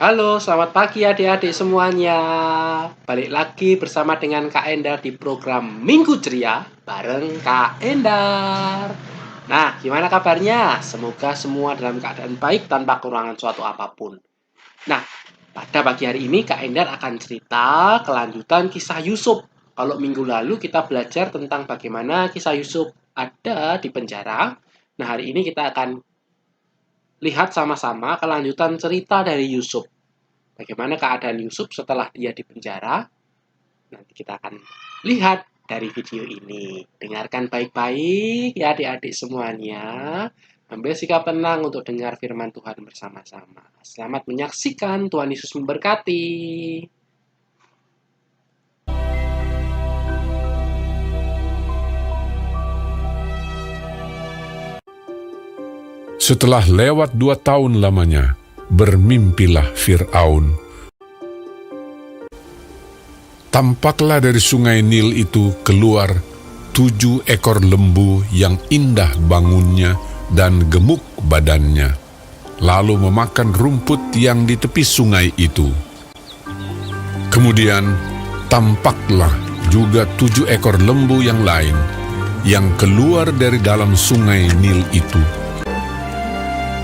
Halo, selamat pagi adik-adik semuanya. Balik lagi bersama dengan Kak Endar di program Minggu Ceria bareng Kak Endar. Nah, gimana kabarnya? Semoga semua dalam keadaan baik tanpa kekurangan suatu apapun. Nah, pada pagi hari ini Kak Endar akan cerita kelanjutan kisah Yusuf. Kalau minggu lalu kita belajar tentang bagaimana kisah Yusuf ada di penjara. Nah, hari ini kita akan lihat sama-sama kelanjutan cerita dari Yusuf. Bagaimana keadaan Yusuf setelah dia di penjara? Nanti kita akan lihat dari video ini. Dengarkan baik-baik ya adik-adik semuanya. Ambil sikap tenang untuk dengar firman Tuhan bersama-sama. Selamat menyaksikan, Tuhan Yesus memberkati. Setelah lewat 2 tahun lamanya, bermimpilah Fir'aun. Tampaklah dari sungai Nil itu keluar 7 ekor lembu yang indah bangunnya dan gemuk badannya, lalu memakan rumput yang di tepi sungai itu. Kemudian tampaklah juga 7 ekor lembu yang lain yang keluar dari dalam sungai Nil itu.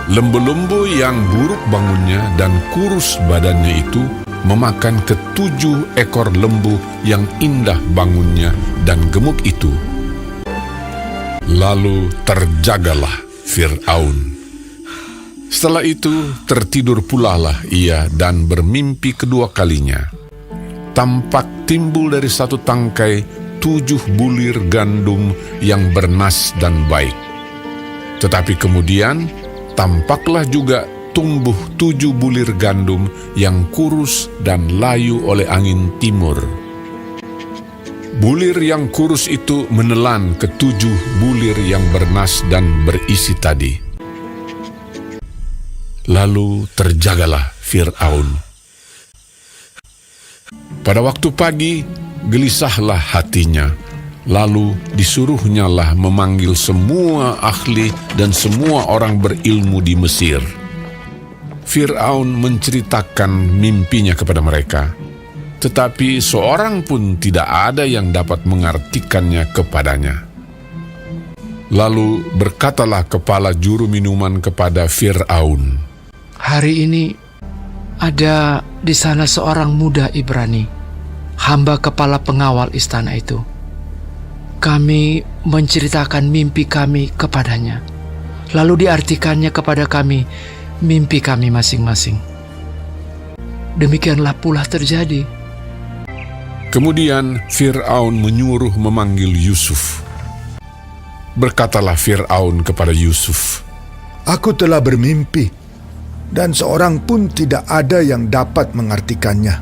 Lembu-lembu yang buruk bangunnya dan kurus badannya itu memakan ke-7 ekor lembu yang indah bangunnya dan gemuk itu. Lalu terjagalah Fir'aun. Setelah itu tertidur pulalah ia dan bermimpi kedua kalinya. Tampak timbul dari satu tangkai 7 bulir gandum yang bernas dan baik. Tetapi kemudian tampaklah juga tumbuh 7 bulir gandum yang kurus dan layu oleh angin timur. Bulir yang kurus itu menelan ke-7 bulir yang bernas dan berisi tadi. Lalu terjagalah Fir'aun. Pada waktu pagi, gelisahlah hatinya. Lalu disuruhnyalah memanggil semua ahli dan semua orang berilmu di Mesir. Fir'aun menceritakan mimpinya kepada mereka, tetapi seorang pun tidak ada yang dapat mengartikannya kepadanya. Lalu berkatalah kepala juru minuman kepada Fir'aun, "Hari ini ada di sana seorang muda Ibrani, hamba kepala pengawal istana itu. Kami menceritakan mimpi kami kepadanya, lalu diartikannya kepada kami mimpi kami masing-masing. Demikianlah pula terjadi." Kemudian Fir'aun menyuruh memanggil Yusuf. Berkatalah Fir'aun kepada Yusuf, "Aku telah bermimpi, dan seorang pun tidak ada yang dapat mengartikannya.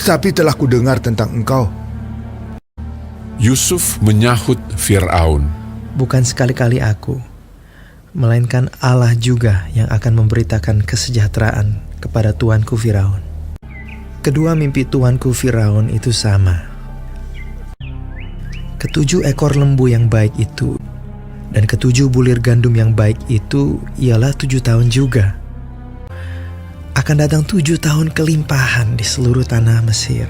Tetapi telah kudengar tentang engkau." Yusuf menyahut Fir'aun, "Bukan sekali-kali aku, melainkan Allah juga yang akan memberitakan kesejahteraan kepada tuanku Firaun." Kedua mimpi tuanku Firaun itu sama. Ke-7 ekor lembu yang baik itu dan ke-7 bulir gandum yang baik itu ialah 7 tahun juga. Akan datang 7 tahun kelimpahan di seluruh tanah Mesir.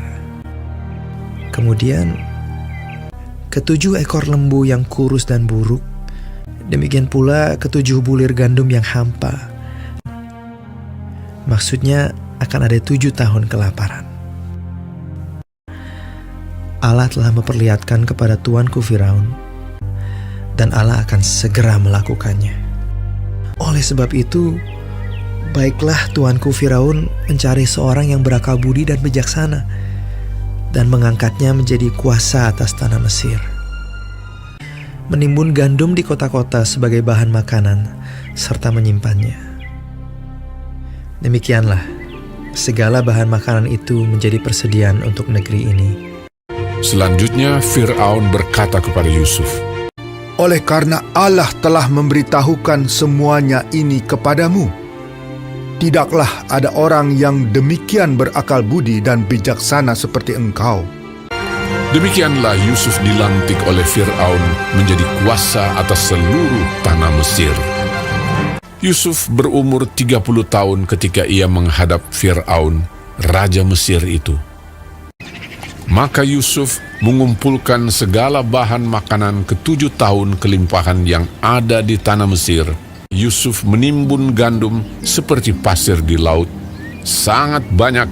Kemudian ke-7 ekor lembu yang kurus dan buruk, demikian pula ke-7 bulir gandum yang hampa. Maksudnya akan ada 7 tahun kelaparan. Allah telah memperlihatkan kepada tuanku Firaun, dan Allah akan segera melakukannya. Oleh sebab itu, baiklah tuanku Firaun mencari seorang yang berakal budi dan bijaksana, dan mengangkatnya menjadi kuasa atas tanah Mesir. Menimbun gandum di kota-kota sebagai bahan makanan, serta menyimpannya. Demikianlah, segala bahan makanan itu menjadi persediaan untuk negeri ini. Selanjutnya Fir'aun berkata kepada Yusuf, "Oleh karena Allah telah memberitahukan semuanya ini kepadamu, tidaklah ada orang yang demikian berakal budi dan bijaksana seperti engkau." Demikianlah Yusuf dilantik oleh Fir'aun menjadi kuasa atas seluruh tanah Mesir. Yusuf berumur 30 tahun ketika ia menghadap Fir'aun, Raja Mesir itu. Maka Yusuf mengumpulkan segala bahan makanan ke-7 tahun kelimpahan yang ada di tanah Mesir. Yusuf menimbun gandum seperti pasir di laut, sangat banyak.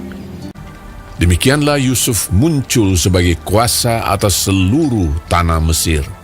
Demikianlah Yusuf muncul sebagai kuasa atas seluruh tanah Mesir.